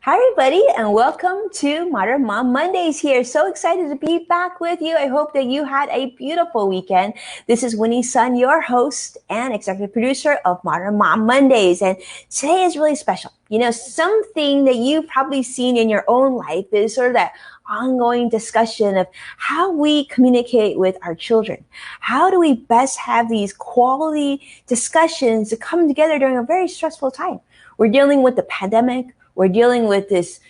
Hi, everybody, and welcome to Modern Mom Mondays here. So excited to be back with you. I hope that you had a beautiful weekend. This is Winnie Sun, your host and executive producer of Modern Mom Mondays. And today is really special. You know, something that you've probably seen in your own life is sort of that ongoing discussion of how we communicate with our children. How do we best have these quality discussions to come together during a very stressful time? We're dealing with the pandemic. We're dealing with this,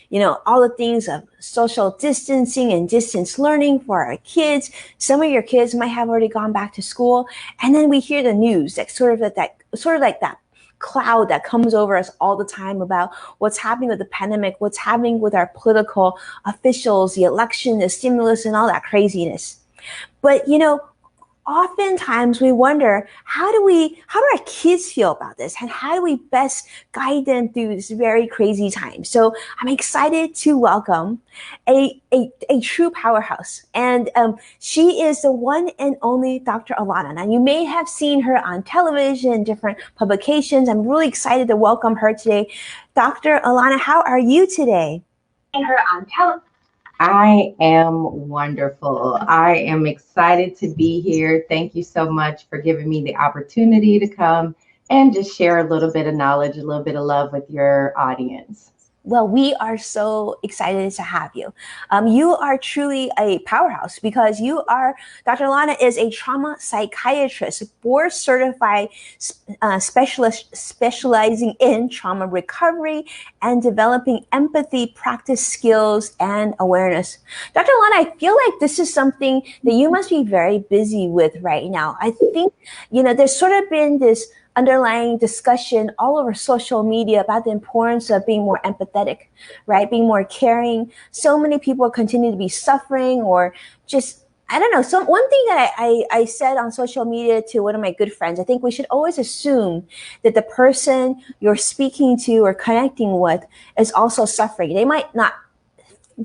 all the things of social distancing and distance learning for our kids. Some of your kids might have already gone back to school. And then we hear the news that sort of like that cloud that comes over us all the time about what's happening with the pandemic, what's happening with our political officials, the election, the stimulus, and all that craziness. But, oftentimes we wonder, how do our kids feel about this, and how do we best guide them through this very crazy time? So I'm excited to welcome a true powerhouse, and she is the one and only Dr. Alauna. Now, you may have seen her on television, different publications. I'm really excited to welcome her today. Dr. Alauna, how are you today? Her on television. I am wonderful. I am excited to be here. Thank you so much for giving me the opportunity to come and just share a little bit of knowledge, a little bit of love with your audience. Well, we are so excited to have you. You are truly a powerhouse because Dr. Alauna is a trauma psychiatrist, board certified specialist specializing in trauma recovery and developing empathy practice skills and awareness. Dr. Alauna, I feel like this is something that you must be very busy with right now. I think, there's sort of been this underlying discussion all over social media about the importance of being more empathetic, right? Being more caring. So many people continue to be suffering or just, I don't know. So one thing that I said on social media to one of my good friends, I think we should always assume that the person you're speaking to or connecting with is also suffering. They might not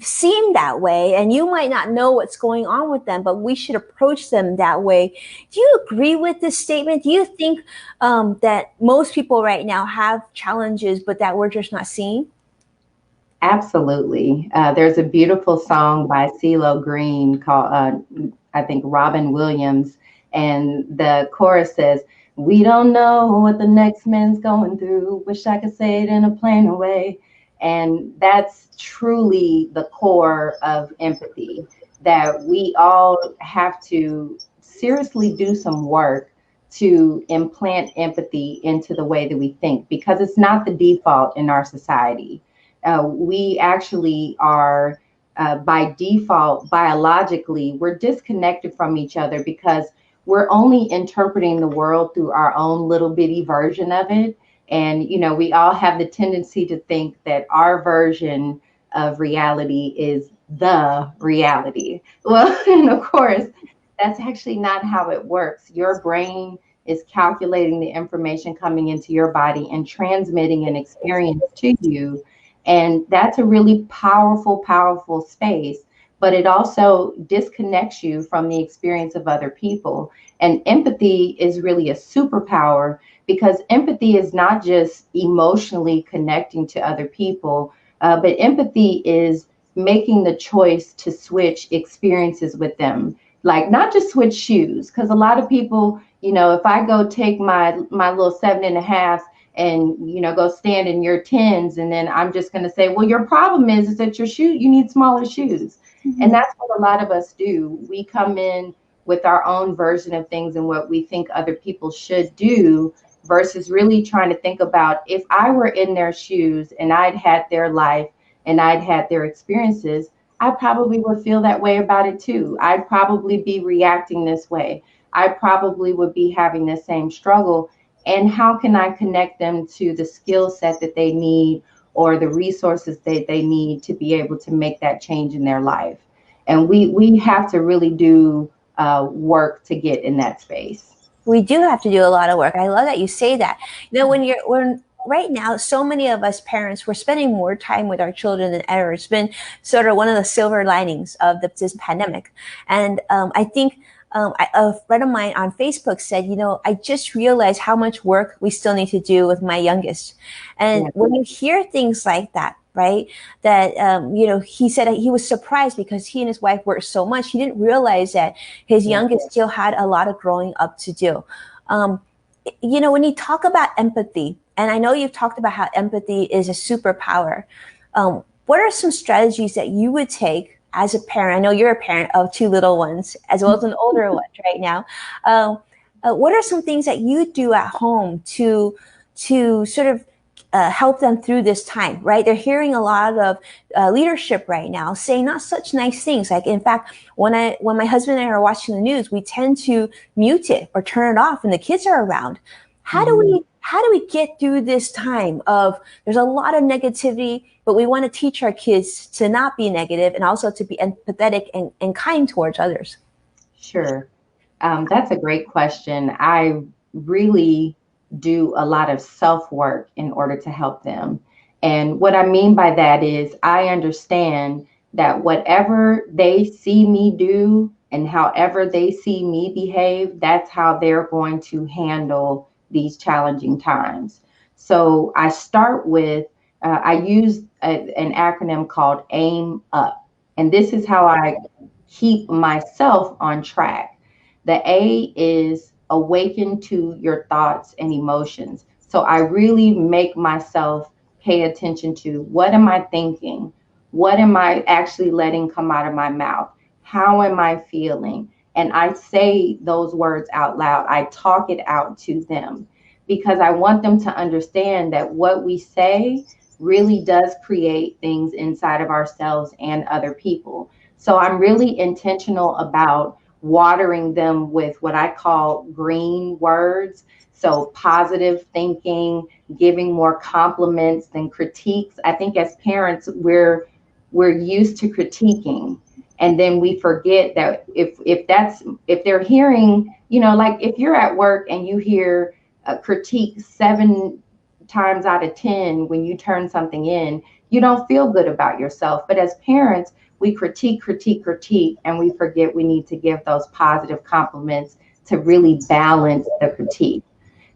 seem that way, and you might not know what's going on with them, but we should approach them that way. Do you agree with this statement? Do you think that most people right now have challenges, but that we're just not seeing? Absolutely. There's a beautiful song by CeeLo Green called, I think, Robin Williams. And the chorus says, "We don't know what the next man's going through. Wish I could say it in a plainer way." And that's truly the core of empathy, that we all have to seriously do some work to implant empathy into the way that we think, because it's not the default in our society. We actually are, by default, biologically, we're disconnected from each other because we're only interpreting the world through our own little bitty version of it. And, we all have the tendency to think that our version of reality is the reality. Well, and of course, that's actually not how it works. Your brain is calculating the information coming into your body and transmitting an experience to you. And that's a really powerful, powerful space, but it also disconnects you from the experience of other people. And empathy is really a superpower, because empathy is not just emotionally connecting to other people, but empathy is making the choice to switch experiences with them. Like, not just switch shoes, because a lot of people, if I go take my little 7.5 and go stand in your 10s, and then I'm just going to say, well, your problem is that you need smaller shoes. Mm-hmm. And that's what a lot of us do. We come in with our own version of things and what we think other people should do, versus really trying to think about, if I were in their shoes and I'd had their life and I'd had their experiences, I probably would feel that way about it too. I'd probably be reacting this way. I probably would be having the same struggle. And how can I connect them to the skill set that they need, or the resources that they need to be able to make that change in their life? And we have to really do work to get in that space. We do have to do a lot of work. I love that you say that. When right now, so many of us parents, we're spending more time with our children than ever. It's been sort of one of the silver linings of this pandemic. And I think a friend of mine on Facebook said, I just realized how much work we still need to do with my youngest. And when you hear things like that, right? That, he said that he was surprised because he and his wife worked so much. He didn't realize that his Yeah. youngest still had a lot of growing up to do. Um, when you talk about empathy, and I know you've talked about how empathy is a superpower, what are some strategies that you would take as a parent? I know you're a parent of two little ones as well as an older one right now. Um, what are some things that you do at home to sort of help them through this time, right? They're hearing a lot of leadership right now saying not such nice things. Like, in fact, when my husband and I are watching the news, we tend to mute it or turn it off when the kids are around. How do we get through this time of, there's a lot of negativity, but we want to teach our kids to not be negative and also to be empathetic and kind towards others? Sure. That's a great question. I really do a lot of self work in order to help them. And what I mean by that is I understand that whatever they see me do and however they see me behave, that's how they're going to handle these challenging times. So I start with, I use an acronym called AIM UP. And this is how I keep myself on track. The A is awaken to your thoughts and emotions. So I really make myself pay attention to, what am I thinking? What am I actually letting come out of my mouth? How am I feeling? And I say those words out loud. I talk it out to them because I want them to understand that what we say really does create things inside of ourselves and other people. So I'm really intentional about watering them with what I call green words. So positive thinking, giving more compliments than critiques. I think as parents, we're used to critiquing. And then we forget that if they're hearing, like if you're at work and you hear a critique 7 times out of 10 when you turn something in, you don't feel good about yourself. But as parents, we critique, critique, critique, and we forget we need to give those positive compliments to really balance the critique.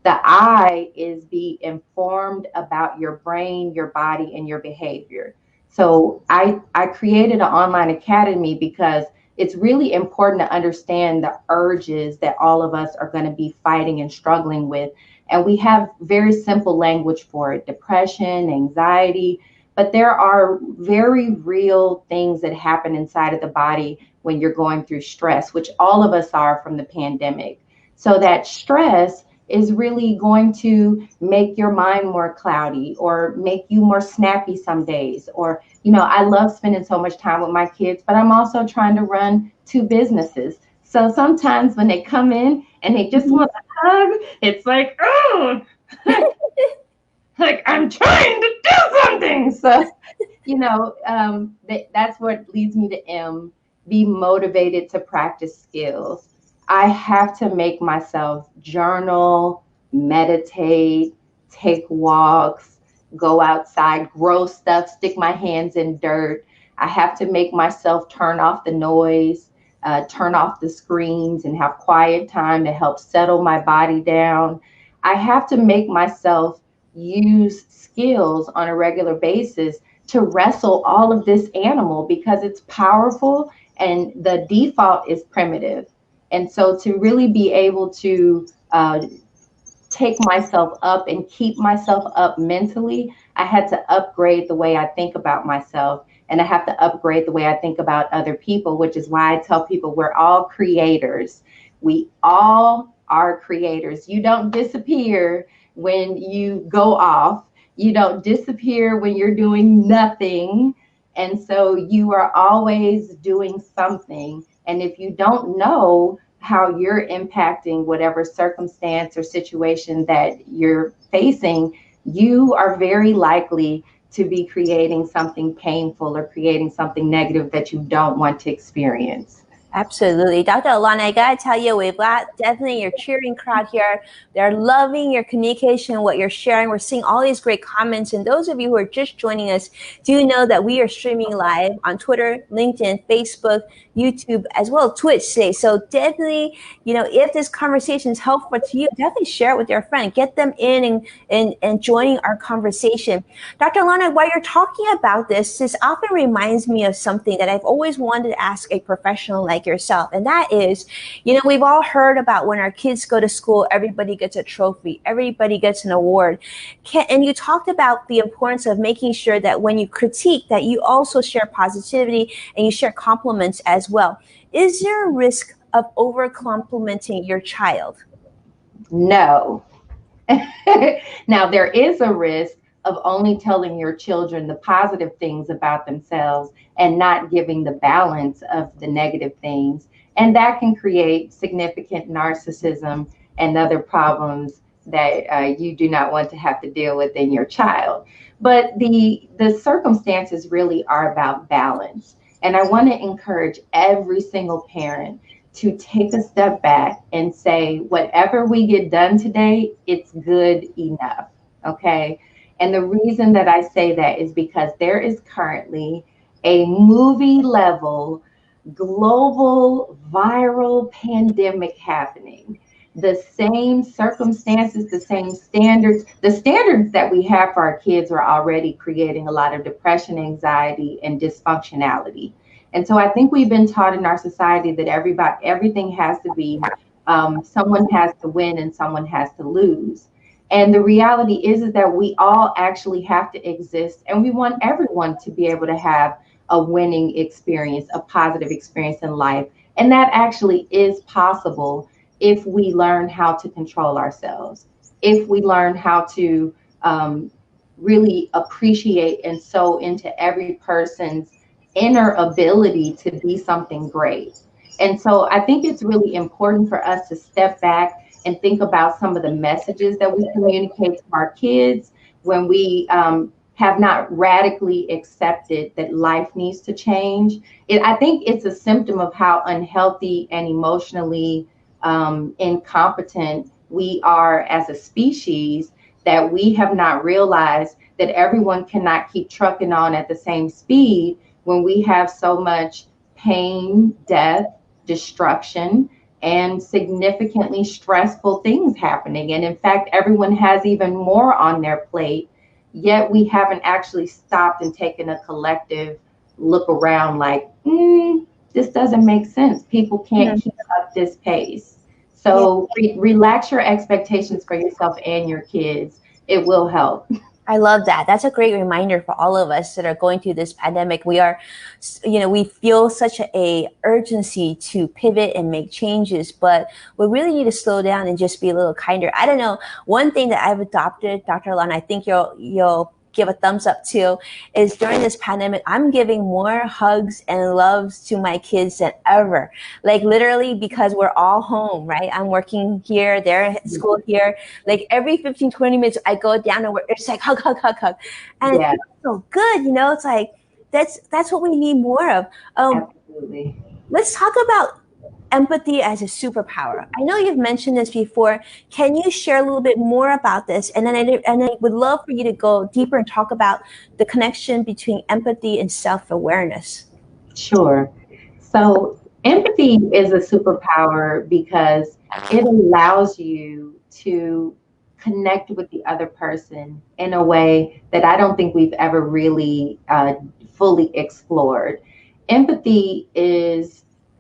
The I is be informed about your brain, your body, and your behavior. So I created an online academy because it's really important to understand the urges that all of us are going to be fighting and struggling with. And we have very simple language for it: depression, anxiety. But there are very real things that happen inside of the body when you're going through stress, which all of us are from the pandemic. So that stress is really going to make your mind more cloudy or make you more snappy some days. Or, I love spending so much time with my kids, but I'm also trying to run 2 businesses. So sometimes when they come in and they just want a hug, it's like, oh, like I'm trying to do something. So, that's what leads me to M, be motivated to practice skills. I have to make myself journal, meditate, take walks, go outside, grow stuff, stick my hands in dirt. I have to make myself turn off the noise, turn off the screens, and have quiet time to help settle my body down. I have to make myself use skills on a regular basis to wrestle all of this animal because it's powerful and the default is primitive. And so to really be able to take myself up and keep myself up mentally, I had to upgrade the way I think about myself. And I have to upgrade the way I think about other people, which is why I tell people we're all creators. We all are creators. You don't disappear when you go off. You don't disappear when you're doing nothing. And so you are always doing something. And if you don't know how you're impacting whatever circumstance or situation that you're facing, you are very likely to be creating something painful or creating something negative that you don't want to experience. Absolutely. Dr. Alana, I gotta tell you, we've got definitely your cheering crowd here. They're loving your communication, what you're sharing. We're seeing all these great comments. And those of you who are just joining us, do know that we are streaming live on Twitter, LinkedIn, Facebook, YouTube, as well as Twitch today. So definitely, if this conversation is helpful to you, definitely share it with your friend. Get them in and joining our conversation. Dr. Lana, while you're talking about this often reminds me of something that I've always wanted to ask a professional like yourself. And that is, we've all heard about when our kids go to school, everybody gets a trophy, everybody gets an award. And you talked about the importance of making sure that when you critique, that you also share positivity and you share compliments as well. Is there a risk of over complimenting your child? No. Now, there is a risk of only telling your children the positive things about themselves and not giving the balance of the negative things. And that can create significant narcissism and other problems that you do not want to have to deal with in your child. But the circumstances really are about balance. And I want to encourage every single parent to take a step back and say, whatever we get done today, it's good enough. Okay. And the reason that I say that is because there is currently a movie level global viral pandemic happening. The same circumstances, the same standards, the standards that we have for our kids are already creating a lot of depression, anxiety, and dysfunctionality. And so I think we've been taught in our society that everything has to be, someone has to win and someone has to lose. And the reality is that we all actually have to exist, and we want everyone to be able to have a winning experience, a positive experience in life. And that actually is possible if we learn how to control ourselves, if we learn how to really appreciate and sow into every person's inner ability to be something great. And so I think it's really important for us to step back and think about some of the messages that we communicate to our kids when we have not radically accepted that life needs to change. I think it's a symptom of how unhealthy and emotionally incompetent we are as a species, that we have not realized that everyone cannot keep trucking on at the same speed when we have so much pain, death, destruction, and significantly stressful things happening. And in fact, everyone has even more on their plate, yet we haven't actually stopped and taken a collective look around like, this doesn't make sense. People can't keep up this pace. So relax your expectations for yourself and your kids. It will help. I love that. That's a great reminder for all of us that are going through this pandemic. We feel such a urgency to pivot and make changes, but we really need to slow down and just be a little kinder. I don't know. One thing that I've adopted, Dr. Alana, I think you'll give a thumbs up to, is during this pandemic, I'm giving more hugs and loves to my kids than ever. Like literally, because we're all home, right? I'm working here, they're at school here. Like every 15, 20 minutes, I go down and it's like hug, hug, hug, hug. And it feels so good, It's like, that's what we need more of. Absolutely. Let's talk about empathy as a superpower. I know you've mentioned this before. Can you share a little bit more about this? And then I would love for you to go deeper and talk about the connection between empathy and self-awareness. Sure. So empathy is a superpower because it allows you to connect with the other person in a way that I don't think we've ever really fully explored. Empathy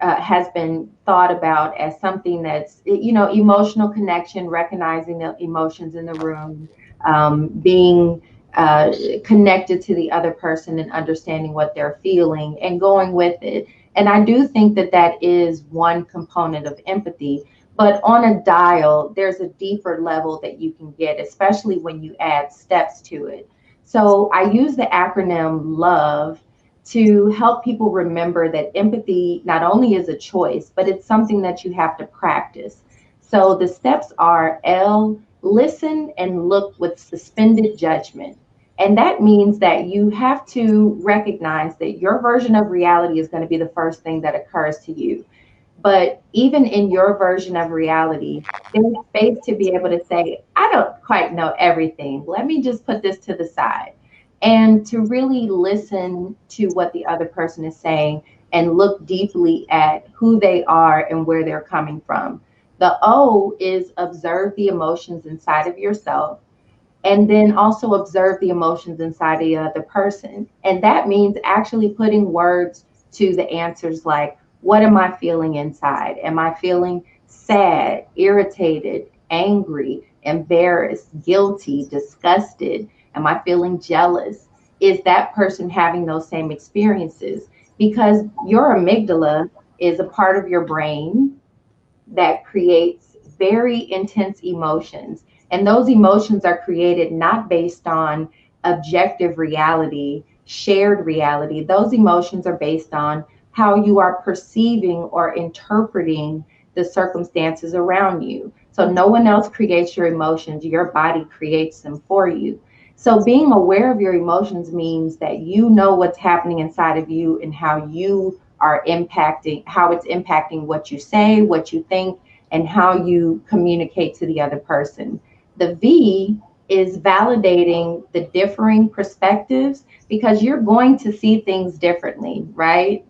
has been thought about as something that's, emotional connection, recognizing the emotions in the room, being connected to the other person and understanding what they're feeling and going with it. And I do think that that is one component of empathy. But on a dial, there's a deeper level that you can get, especially when you add steps to it. So I use the acronym LOVE to help people remember that empathy not only is a choice, but it's something that you have to practice. So the steps are L, listen and look with suspended judgment. And that means that you have to recognize that your version of reality is going to be the first thing that occurs to you. But even in your version of reality, there's space to be able to say, I don't quite know everything. Let me just put this to the side. And to really listen to what the other person is saying and look deeply at who they are and where they're coming from. The O is observe the emotions inside of yourself, and then also observe the emotions inside the other person. And that means actually putting words to the answers like, what am I feeling inside? Am I feeling sad, irritated, angry, embarrassed, guilty, disgusted? Am I feeling jealous? Is that person having those same experiences? Because your amygdala is a part of your brain that creates very intense emotions. And those emotions are created not based on objective reality, shared reality. Those emotions are based on how you are perceiving or interpreting the circumstances around you. So no one else creates your emotions, your body creates them for you. So being aware of your emotions means that you know what's happening inside of you and how you are impacting, how it's impacting what you say, what you think, and how you communicate to the other person. The V is validating the differing perspectives because you're going to see things differently, right?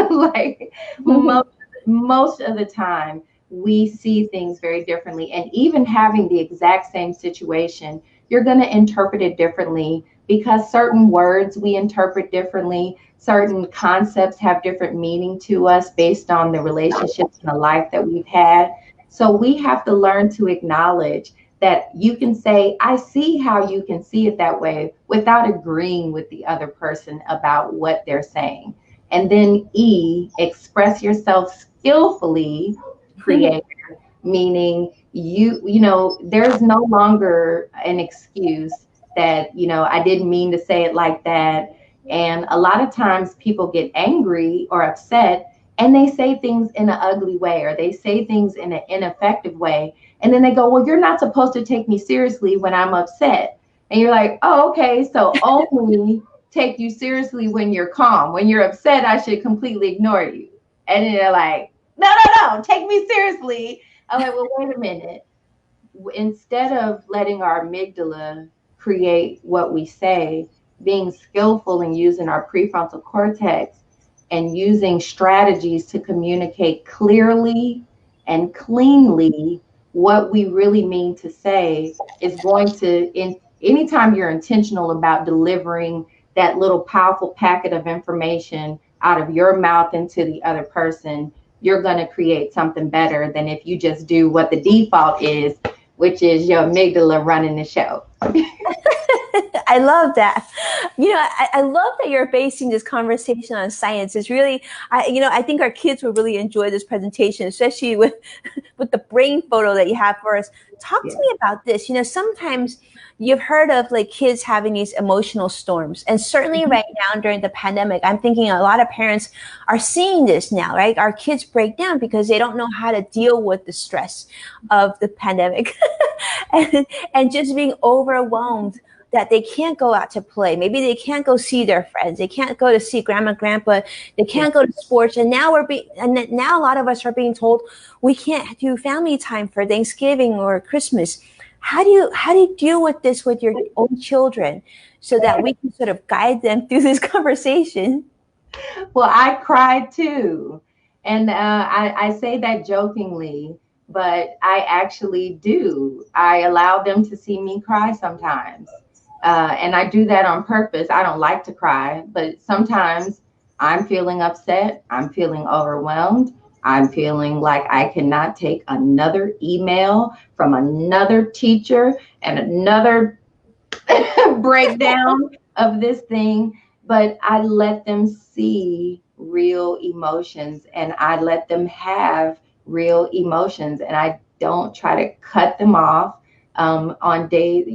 Like most, most of the time, we see things very differently. And even having the exact same situation, you're going to interpret it differently because certain words we interpret differently, certain concepts have different meaning to us based on the relationships and the life that we've had. So we have to learn to acknowledge that you can say, I see how you can see it that way without agreeing with the other person about what they're saying. And then E, express yourself skillfully, create, meaning there's no longer an excuse that, I didn't mean to say it like that. And a lot of times people get angry or upset and they say things in an ugly way or they say things in an ineffective way. And then they go, well, you're not supposed to take me seriously when I'm upset. And you're like, oh, okay. So only take you seriously when you're calm. When you're upset, I should completely ignore you. And then they're like, no, no, no, take me seriously. I'm like, well, wait a minute. Instead of letting our amygdala create what we say, being skillful in using our prefrontal cortex and using strategies to communicate clearly and cleanly what we really mean to say is going to, anytime you're intentional about delivering that little powerful packet of information out of your mouth into the other person, you're going to create something better than if you just do what the default is, which is your amygdala running the show. I love that. I love that you're basing this conversation on science. It's really, I think our kids will really enjoy this presentation, especially with with the brain photo that you have for us. Talk to Yeah. me about this. Sometimes you've heard of like kids having these emotional storms, and certainly right now during the pandemic, I'm thinking a lot of parents are seeing this now, right? Our kids break down because they don't know how to deal with the stress of the pandemic and just being overwhelmed that they can't go out to play. Maybe they can't go see their friends. They can't go to see grandma, grandpa. They Yeah. can't go to sports. And now a lot of us are being told we can't do family time for Thanksgiving or Christmas. How do you deal with this with your own children so that we can sort of guide them through this conversation? Well, I cried too. And I say that jokingly, but I actually do. I allow them to see me cry sometimes. And I do that on purpose. I don't like to cry, but sometimes I'm feeling upset. I'm feeling overwhelmed. I'm feeling like I cannot take another email from another teacher and another breakdown of this thing, but I let them see real emotions and I let them have real emotions and I don't try to cut them off. On days,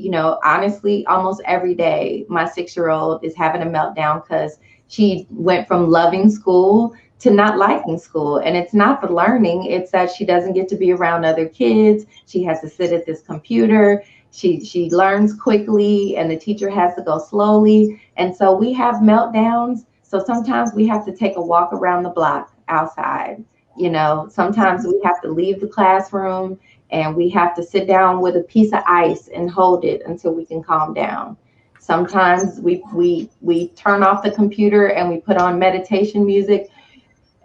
honestly, almost every day, my 6-year-old is having a meltdown because she went from loving school to not liking school. And it's not the learning, it's that she doesn't get to be around other kids. She has to sit at this computer. She learns quickly and the teacher has to go slowly. And so we have meltdowns. So sometimes we have to take a walk around the block outside You know, sometimes we have to leave the classroom and we have to sit down with a piece of ice and hold it until we can calm down. Sometimes we turn off the computer and we put on meditation music,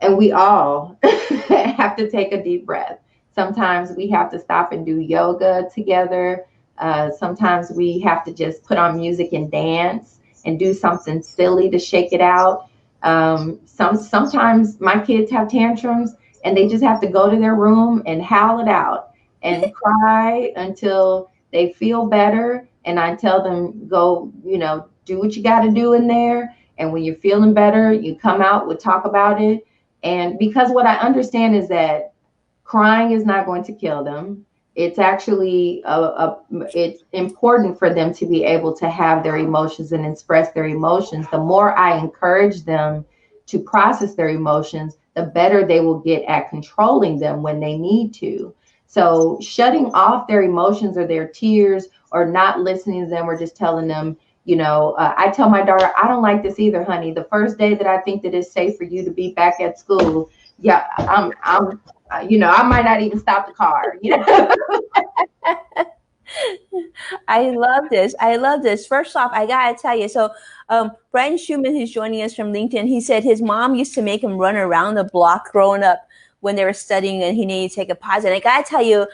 and we all have to take a deep breath. Sometimes we have to stop and do yoga together. Sometimes we have to just put on music and dance and do something silly to shake it out. Sometimes my kids have tantrums and they just have to go to their room and howl it out and cry until they feel better. And I tell them, go, you know, do what you got to do in there. And when you're feeling better, you come out, we'll talk about it. And because what I understand is that crying is not going to kill them. It's actually it's important for them to be able to have their emotions and express their emotions. The more I encourage them to process their emotions, the better they will get at controlling them when they need to. So shutting off their emotions or their tears or not listening to them or just telling them, you know, I tell my daughter, I don't like this either, honey. The first day that I think that it's safe for you to be back at school, yeah, you know, I might not even stop the car, you know. I love this. I love this. First off, I gotta tell you. So, Brian Schumann, who's joining us from LinkedIn, he said his mom used to make him run around the block growing up when they were studying, and he needed to take a pause. And I gotta tell you,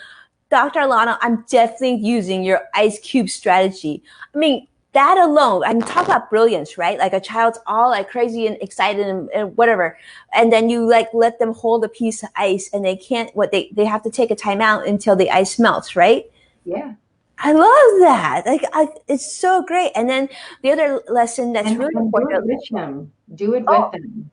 Dr. Alana, I'm definitely using your ice cube strategy. I mean, that alone, I mean, talk about brilliance, right? Like a child's all like crazy and excited and whatever. And then you like let them hold a piece of ice and they can't, they have to take a timeout until the ice melts, right? Yeah. I love that. Like, it's so great. And then the other lesson that's really And do it important. with them. Do it with Oh, them.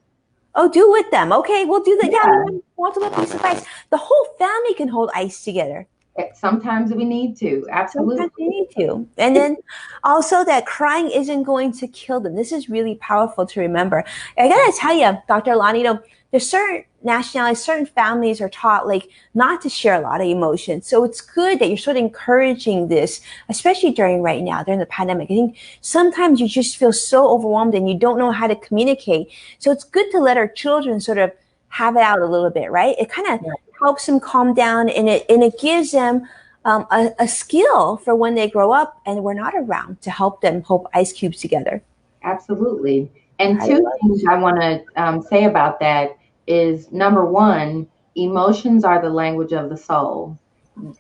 oh, do with them. Okay, we'll do that. Yeah, we Yeah. want multiple pieces of ice. The whole family can hold ice together. Sometimes we need to. Sometimes Absolutely. you need to. And then also that crying isn't going to kill them. This is really powerful to remember. I gotta tell you, Dr. Lani, there's certain nationalities, certain families are taught like not to share a lot of emotions. So it's good that you're sort of encouraging this, especially during the pandemic. I think sometimes you just feel so overwhelmed and you don't know how to communicate. So it's good to let our children sort of have it out a little bit, right? It kind of helps them calm down, and it gives them a skill for when they grow up and we're not around to help them hold ice cubes together. Absolutely. And I two love things I want to say about that is number one, emotions are the language of the soul.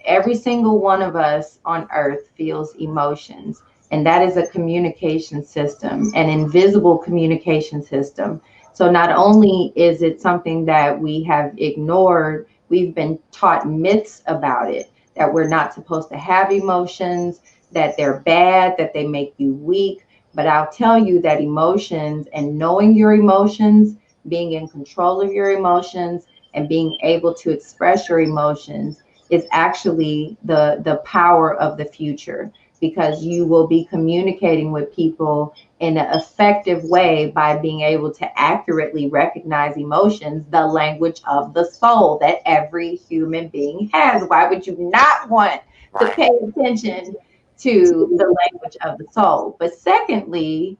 Every single one of us on earth feels emotions, and that is a communication system, an invisible communication system. So not only is it something that we have ignored, we've been taught myths about it, that we're not supposed to have emotions, that they're bad, that they make you weak. But I'll tell you that emotions and knowing your emotions, being in control of your emotions, and being able to express your emotions is actually the power of the future, because you will be communicating with people in an effective way by being able to accurately recognize emotions, the language of the soul that every human being has. Why would you not want to pay attention to the language of the soul? But secondly,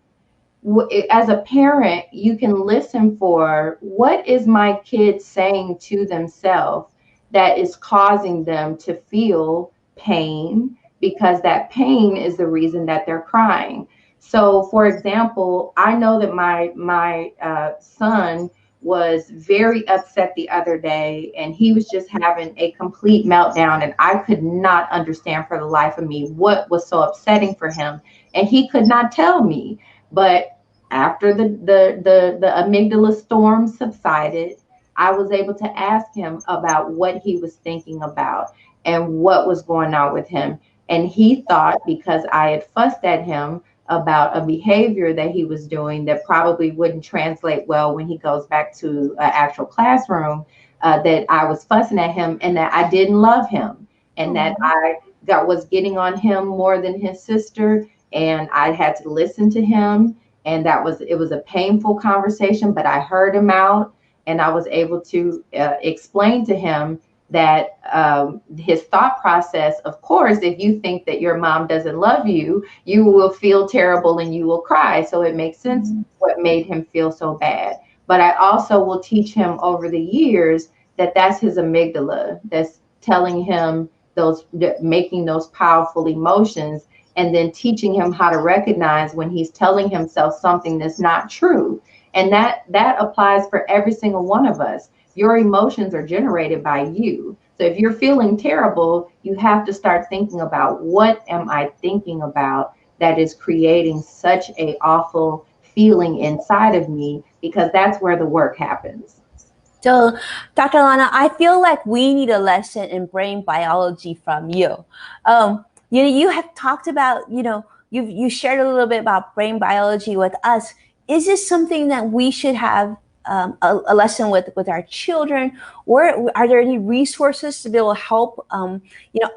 as a parent, you can listen for what is my kid saying to themselves that is causing them to feel pain, because that pain is the reason that they're crying. So, for example, I know that my son was very upset the other day, and he was just having a complete meltdown, and I could not understand for the life of me what was so upsetting for him, and he could not tell me. But after the amygdala storm subsided, I was able to ask him about what he was thinking about and what was going on with him. And he thought, because I had fussed at him about a behavior that he was doing that probably wouldn't translate well when he goes back to an actual classroom, that I was fussing at him and that I didn't love him, and that I was getting on him more than his sister, and I had to listen to him. And it was a painful conversation, but I heard him out, and I was able to explain to him that his thought process, of course, if you think that your mom doesn't love you, you will feel terrible and you will cry. So it makes sense what made him feel so bad. But I also will teach him over the years that's his amygdala that's telling him those, making those powerful emotions, and then teaching him how to recognize when he's telling himself something that's not true. And that applies for every single one of us. Your emotions are generated by you. So if you're feeling terrible, you have to start thinking about, what am I thinking about that is creating such a awful feeling inside of me? Because that's where the work happens. So, Dr. Lana, I feel like we need a lesson in brain biology from you. You have talked about, you shared a little bit about brain biology with us. Is this something that we should have a lesson with our children, or are there any resources to be able to help,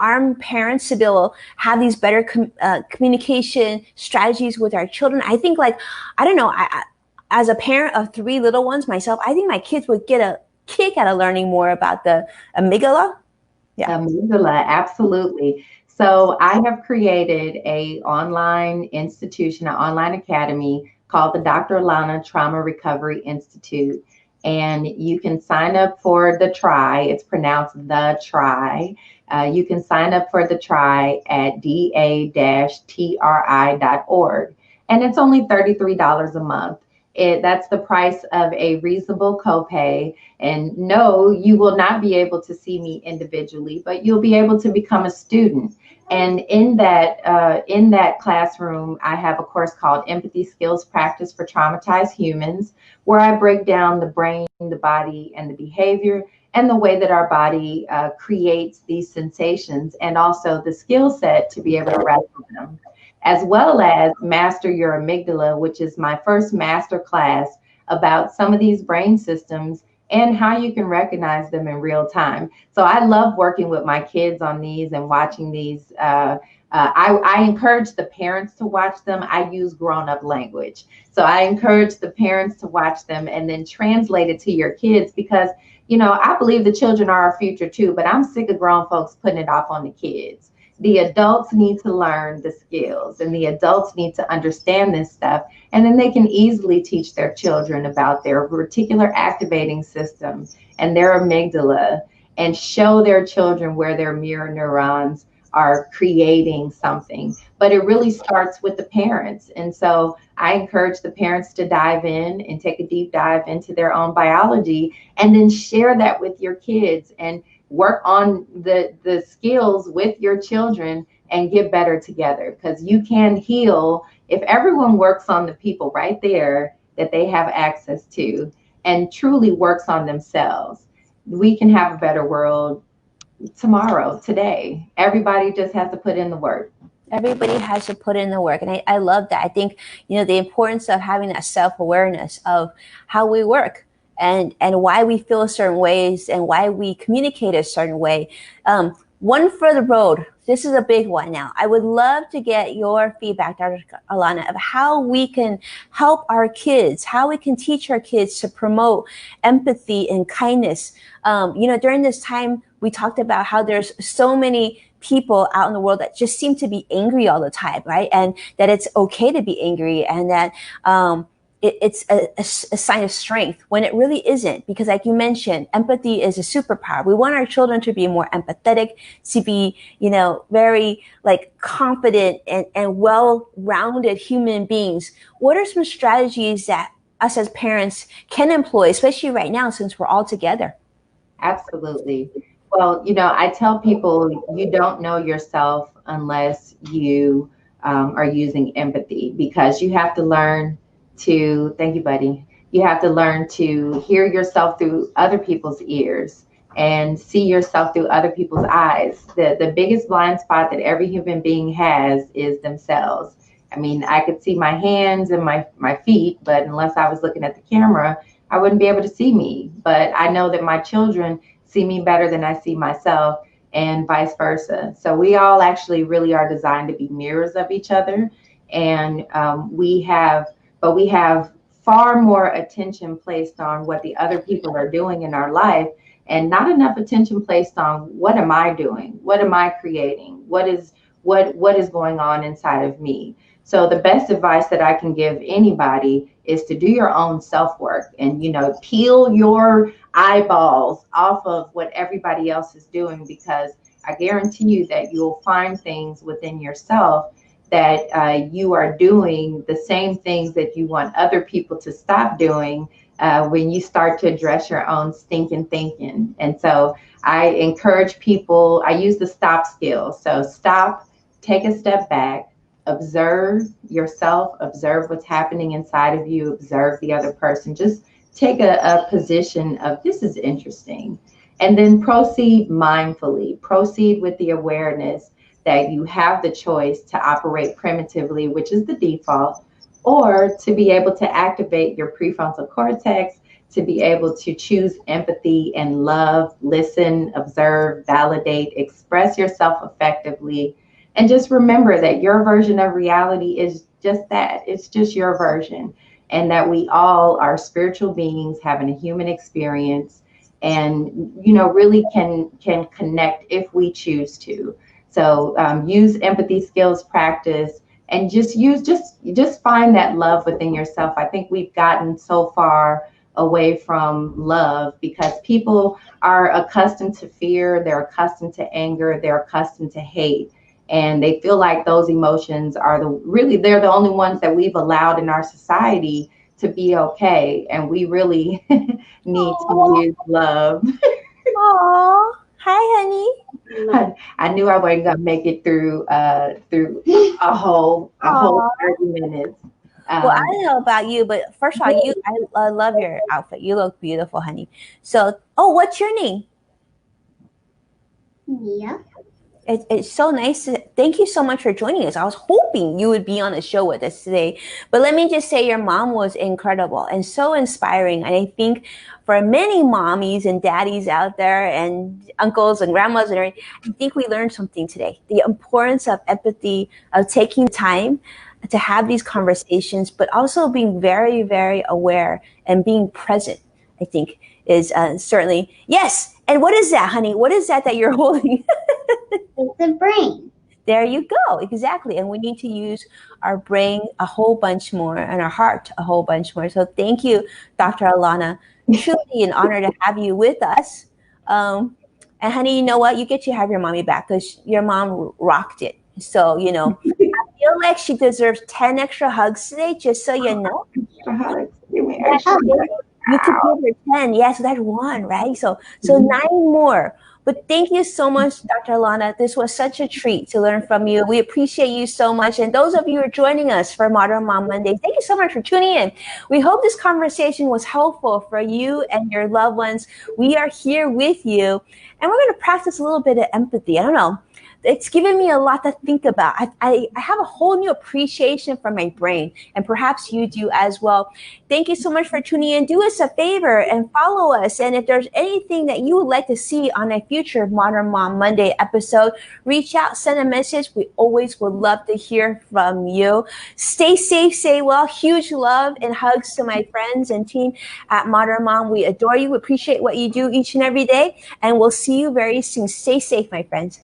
our parents to be able to have these better communication strategies with our children? I think, like, I don't know, as a parent of three little ones myself, I think my kids would get a kick out of learning more about the amygdala. Yeah. Amygdala, absolutely. So I have created a online institution, an online academy called the Dr. Alauna Trauma Recovery Institute. And you can sign up for the TRI. It's pronounced the TRI. You can sign up for the TRI at da-tri.org. And it's only $33 a month. That's the price of a reasonable copay. And no, you will not be able to see me individually, but you'll be able to become a student. And in that classroom, I have a course called Empathy Skills Practice for Traumatized Humans, where I break down the brain, the body, and the behavior, and the way that our body creates these sensations, and also the skill set to be able to wrestle them, as well as Master Your Amygdala, which is my first master class about some of these brain systems and how you can recognize them in real time. So I love working with my kids on these and watching these. I encourage the parents to watch them. I use grown-up language. So I encourage the parents to watch them and then translate it to your kids, because, I believe the children are our future too, but I'm sick of grown folks putting it off on the kids. The adults need to learn the skills, and the adults need to understand this stuff. And then they can easily teach their children about their reticular activating system and their amygdala, and show their children where their mirror neurons are creating something. But it really starts with the parents. And so I encourage the parents to dive in and take a deep dive into their own biology, and then share that with your kids, and work on the skills with your children, and get better together. Because you can heal if everyone works on the people right there that they have access to, and truly works on themselves. We can have a better world tomorrow, today. Everybody just has to put in the work. Everybody has to put in the work. And I love that. I think, the importance of having that self-awareness of how we work, and why we feel certain ways, and why we communicate a certain way. One for the road. This is a big one now. I would love to get your feedback, Dr. Alauna, of how we can help our kids, how we can teach our kids to promote empathy and kindness. During this time, we talked about how there's so many people out in the world that just seem to be angry all the time, right? And that it's okay to be angry, and that it's a sign of strength, when it really isn't. Because, like you mentioned, empathy is a superpower. We want our children to be more empathetic, to be, very, like, confident and well-rounded human beings. What are some strategies that us as parents can employ, especially right now, since we're all together? Absolutely. Well, I tell people, you don't know yourself unless you are using empathy, because you have to learn to, thank you, buddy. You have to learn to hear yourself through other people's ears, and see yourself through other people's eyes. The biggest blind spot that every human being has is themselves. I mean, I could see my hands and my feet, but unless I was looking at the camera, I wouldn't be able to see me. But I know that my children see me better than I see myself, and vice versa. So we all actually really are designed to be mirrors of each other. And we have far more attention placed on what the other people are doing in our life, and not enough attention placed on, what am I doing? What am I creating? What is going on inside of me? So the best advice that I can give anybody is to do your own self work and, peel your eyeballs off of what everybody else is doing, because I guarantee you that you'll find things within yourself that you are doing the same things that you want other people to stop doing when you start to address your own stinking thinking. And so I encourage people, I use the stop skill. So stop, take a step back, observe yourself, observe what's happening inside of you, observe the other person. Just take a position of, this is interesting. And then proceed mindfully, proceed with the awareness that you have the choice to operate primitively, which is the default, or to be able to activate your prefrontal cortex, to be able to choose empathy and love, listen, observe, validate, express yourself effectively. And just remember that your version of reality is just that. It's just your version. And that we all are spiritual beings having a human experience, and really can connect if we choose to. So use empathy skills practice, and just find that love within yourself. I think we've gotten so far away from love because people are accustomed to fear, they're accustomed to anger, they're accustomed to hate. And they feel like those emotions are they're the only ones that we've allowed in our society to be okay. And we really need to use love. Aw. Hi, honey. I knew I wasn't gonna make it through a whole 30 minutes. Well, I Um, don't know about you, but first of all, I love your outfit. You look beautiful, honey. So, what's your name? Yeah. It's so nice. Thank you so much for joining us. I was hoping you would be on the show with us today. But let me just say, your mom was incredible and so inspiring. And I think for many mommies and daddies out there and uncles and grandmas and everything, I think we learned something today. The importance of empathy, of taking time to have these conversations, but also being very, very aware and being present, I think is certainly, yes. And what is that, honey? What is that you're holding? It's the brain. There you go. Exactly. And we need to use our brain a whole bunch more and our heart a whole bunch more. So thank you, Dr. Alana. Truly an honor to have you with us. And honey, you know what? You get to have your mommy back because your mom rocked it. So, I feel like she deserves 10 extra hugs today, just so you know. You could give her 10. Yeah, so that's one, right? So 9 more. But thank you so much, Dr. Alana. This was such a treat to learn from you. We appreciate you so much. And those of you who are joining us for Modern Mom Monday, thank you so much for tuning in. We hope this conversation was helpful for you and your loved ones. We are here with you. And we're going to practice a little bit of empathy. I don't know. It's given me a lot to think about. I have a whole new appreciation for my brain, and perhaps you do as well. Thank you so much for tuning in. Do us a favor and follow us. And if there's anything that you would like to see on a future Modern Mom Monday episode, reach out, send a message. We always would love to hear from you. Stay safe, stay well. Huge love and hugs to my friends and team at Modern Mom. We adore you. We appreciate what you do each and every day. And we'll see you very soon. Stay safe, my friends.